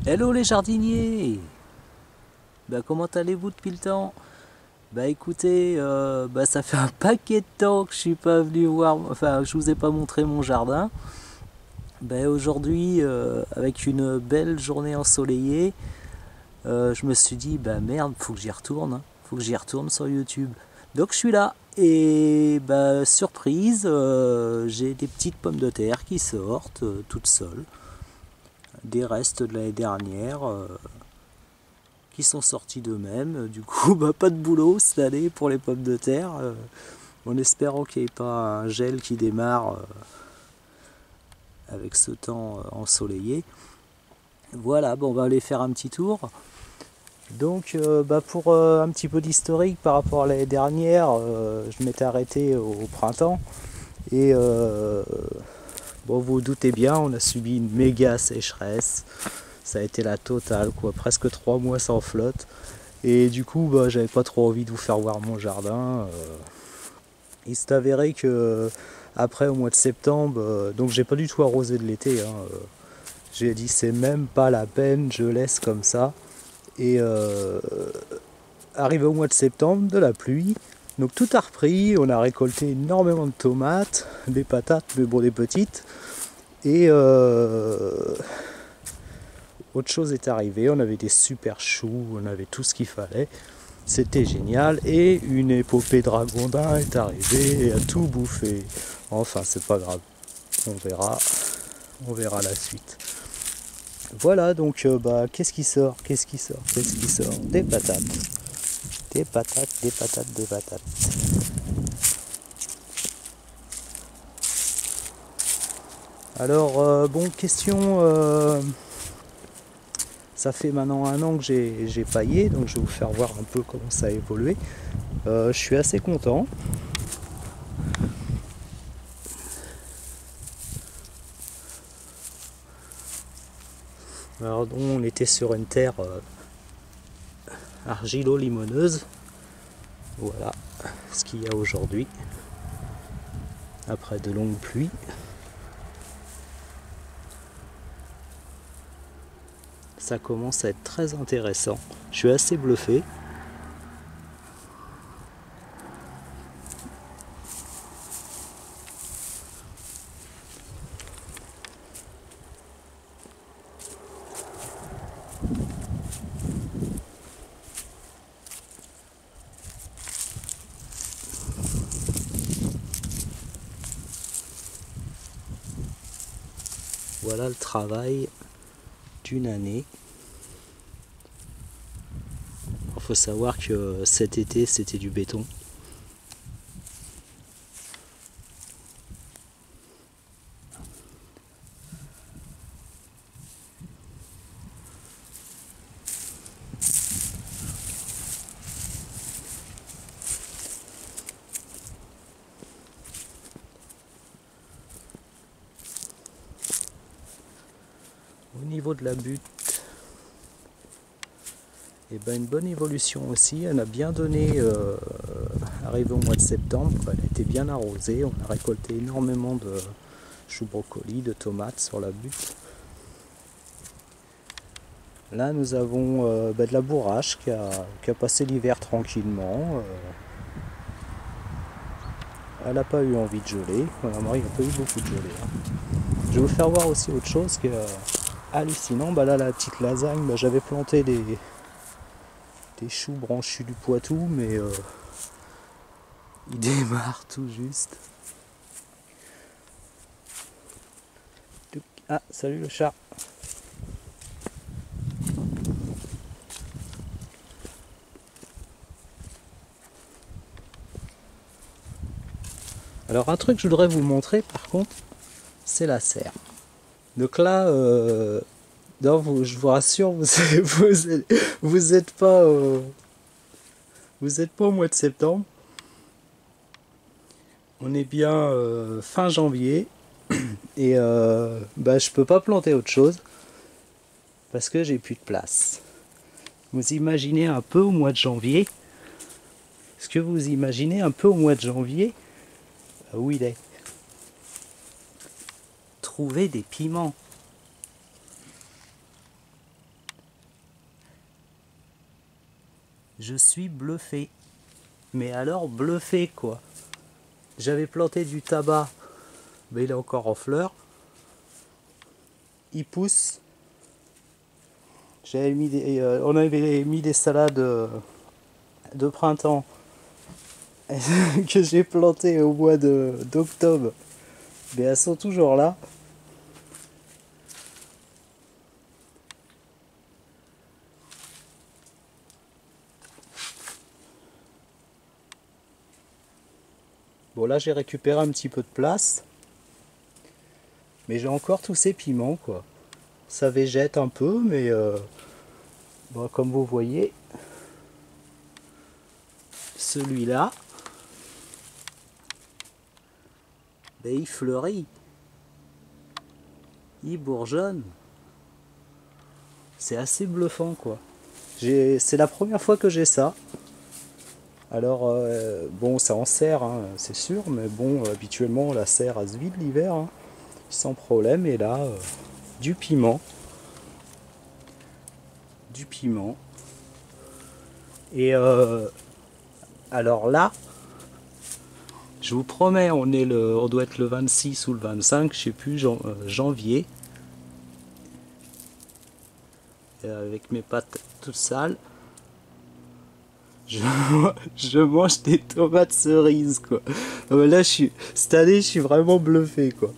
Hello les jardiniers. Comment allez-vous depuis le temps? Écoutez, ça fait un paquet de temps que je suis pas venu voir, enfin je vous ai pas montré mon jardin. Aujourd'hui, avec une belle journée ensoleillée, je me suis dit merde, faut que j'y retourne, hein. Faut que j'y retourne sur YouTube. Donc je suis là et surprise, j'ai des petites pommes de terre qui sortent toutes seules, des restes de l'année dernière. Qui sont sortis d'eux-mêmes. Du coup, pas de boulot cette année pour les pommes de terre. En espérant qu'il n'y ait pas un gel qui démarre avec ce temps ensoleillé. Voilà, on va aller faire un petit tour. Donc, pour un petit peu d'historique par rapport à l'année dernière, je m'étais arrêté au printemps. Et vous vous doutez bien, on a subi une méga sécheresse. Ça a été la totale, quoi. Presque 3 mois sans flotte. Et du coup, j'avais pas trop envie de vous faire voir mon jardin. Il s'est avéré que après, au mois de septembre, donc j'ai pas du tout arrosé de l'été, hein, j'ai dit c'est même pas la peine, je laisse comme ça. Et arrivé au mois de septembre, de la pluie, donc tout a repris, on a récolté énormément de tomates, des patates, mais bon des petites. Et autre chose est arrivé, on avait des super choux, on avait tout ce qu'il fallait. C'était génial et une épopée dragondin est arrivée et a tout bouffé. Enfin, c'est pas grave, on verra la suite. Voilà, donc qu'est-ce qui sort? Qu'est-ce qui sort? Qu'est-ce qui sort? Des patates. Des patates, des patates, des patates. Alors, question. Ça fait maintenant 1 an que j'ai paillé, donc je vais vous faire voir un peu comment ça a évolué. Je suis assez content. Alors, on était sur une terre argilo-limoneuse. Voilà ce qu'il y a aujourd'hui, après de longues pluies. Ça commence à être très intéressant. Je suis assez bluffé. Voilà le travail d'une année. Il faut savoir que cet été c'était du béton. Au niveau de la butte, une bonne évolution aussi. Elle a bien donné, arrivé au mois de septembre. Elle a été bien arrosée. On a récolté énormément de choux brocolis, de tomates sur la butte. Là, nous avons de la bourrache qui a passé l'hiver tranquillement. Elle n'a pas eu envie de geler. Vraiment, il n'y a pas eu beaucoup de gelée, hein. Je vais vous faire voir aussi autre chose qui est hallucinant. Là, la petite lasagne, j'avais planté des choux branchus du Poitou, mais ils démarrent tout juste. Ah, salut le chat. Alors un truc que je voudrais vous montrer par contre, c'est la serre. Donc là, non, je vous rassure, vous êtes pas, vous êtes pas au mois de septembre. On est bien fin janvier et je peux pas planter autre chose parce que j'ai plus de place. Vous imaginez un peu au mois de janvier? Est-ce que vous imaginez un peu au mois de janvier où il est? Trouver des piments. Je suis bluffé. Mais alors bluffé quoi. J'avais planté du tabac, mais il est encore en fleurs. Il pousse. On avait mis des salades de printemps que j'ai plantées au mois d'octobre. Mais elles sont toujours là. Bon là j'ai récupéré un petit peu de place. Mais j'ai encore tous ces piments quoi. Ça végète un peu mais bon, comme vous voyez, celui-là, ben, il fleurit. Il bourgeonne. C'est assez bluffant quoi. C'est la première fois que j'ai ça. Alors bon ça en sert hein, c'est sûr, mais bon habituellement la serre elle se vide l'hiver hein, sans problème. Et là du piment. Du piment. Et alors là, je vous promets, on doit être le 26 ou le 25, je sais plus, janvier. Avec mes pattes toutes sales. Je, je mange des tomates cerises quoi. Là, cette année, je suis vraiment bluffé quoi.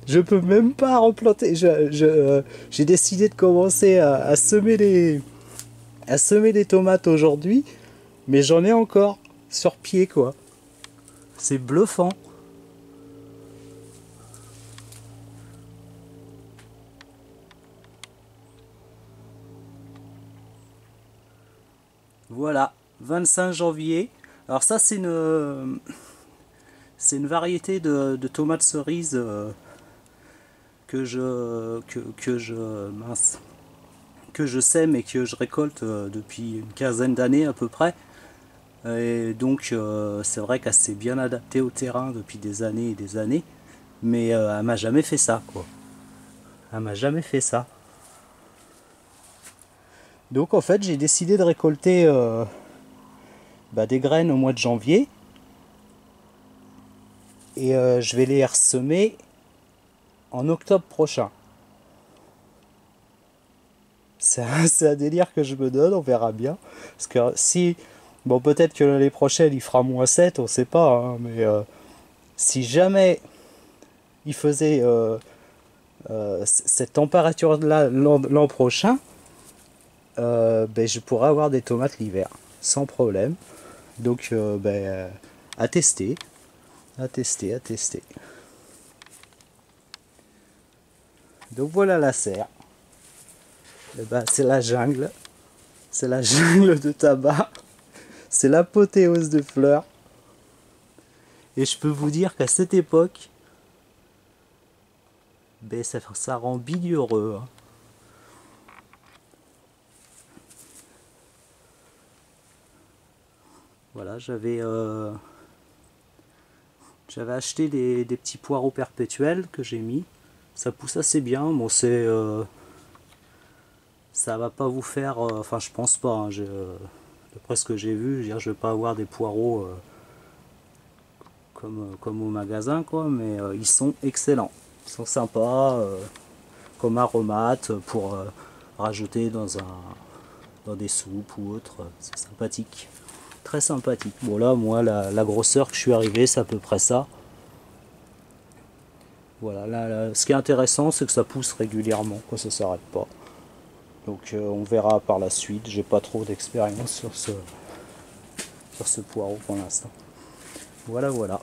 Je peux même pas replanter. J'ai décidé de commencer à semer les tomates aujourd'hui, mais j'en ai encore sur pied quoi. C'est bluffant. Voilà, 25 janvier. Alors ça c'est une variété de tomates cerises que je sème et que je récolte depuis une quinzaine d'années à peu près. Et donc c'est vrai qu'elle s'est bien adaptée au terrain depuis des années et des années. Mais elle m'a jamais fait ça quoi. Elle m'a jamais fait ça. Donc en fait j'ai décidé de récolter des graines au mois de janvier. Et je vais les ressemer en octobre prochain. C'est un délire que je me donne, on verra bien. Parce que si... Bon, peut-être que l'année prochaine, il fera -7, on sait pas. Hein, mais si jamais il faisait cette température-là l'an prochain, je pourrais avoir des tomates l'hiver, sans problème. Donc, à tester. À tester, à tester. Donc voilà la serre. Et c'est la jungle. C'est la jungle de tabac. C'est l'apothéose de fleurs. Et je peux vous dire qu'à cette époque, ça rend bigarreux. Hein. Voilà, j'avais acheté des petits poireaux perpétuels que j'ai mis. Ça pousse assez bien. Bon, ça va pas vous faire. Enfin, je pense pas. Hein, d'après ce que j'ai vu, je vais pas avoir des poireaux comme au magasin, quoi. Mais ils sont excellents. Ils sont sympas, comme aromates pour rajouter dans des soupes ou autre. C'est sympathique. Très sympathique. Bon là, moi, la grosseur que je suis arrivé, c'est à peu près ça. Voilà, là, ce qui est intéressant, c'est que ça pousse régulièrement, quoi, ça s'arrête pas. Donc on verra par la suite. J'ai pas trop d'expérience sur ce poireau pour l'instant. Voilà, voilà.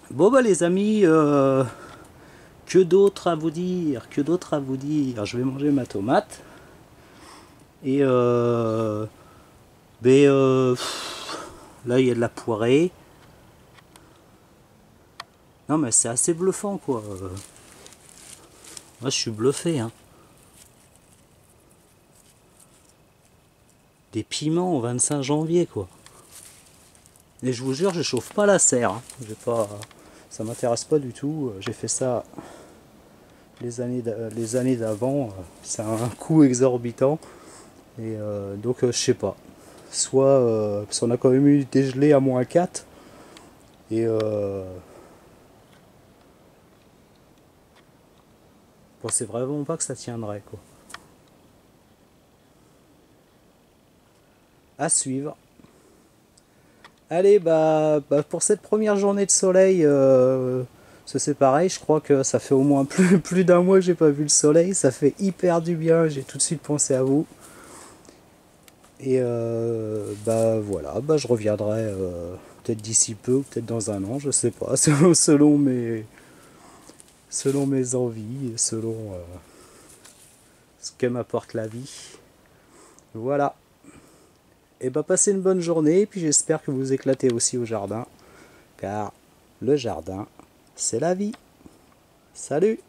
Bon bah les amis, que d'autre à vous dire? Que d'autre à vous dire? Je vais manger ma tomate. Et là il y a de la poirée. Non mais c'est assez bluffant quoi. Moi je suis bluffé hein. Des piments au 25 janvier quoi. Et je vous jure je chauffe pas la serre. Hein. Ça m'intéresse pas du tout. J'ai fait ça les années d'avant. C'est un coût exorbitant. Et donc je sais pas. soit parce qu'on a quand même eu des gelées à -4 et je pensais vraiment pas que ça tiendrait quoi. À suivre. Allez, pour cette première journée de soleil, c'est pareil, je crois que ça fait au moins plus d'un mois que j'ai pas vu le soleil, ça fait hyper du bien, j'ai tout de suite pensé à vous. Et voilà, je reviendrai peut-être d'ici peu ou peut-être dans un an, je sais pas, selon mes envies, selon ce que m'apporte la vie. Voilà. Et passez une bonne journée, et puis j'espère que vous vous éclatez aussi au jardin, car le jardin, c'est la vie. Salut!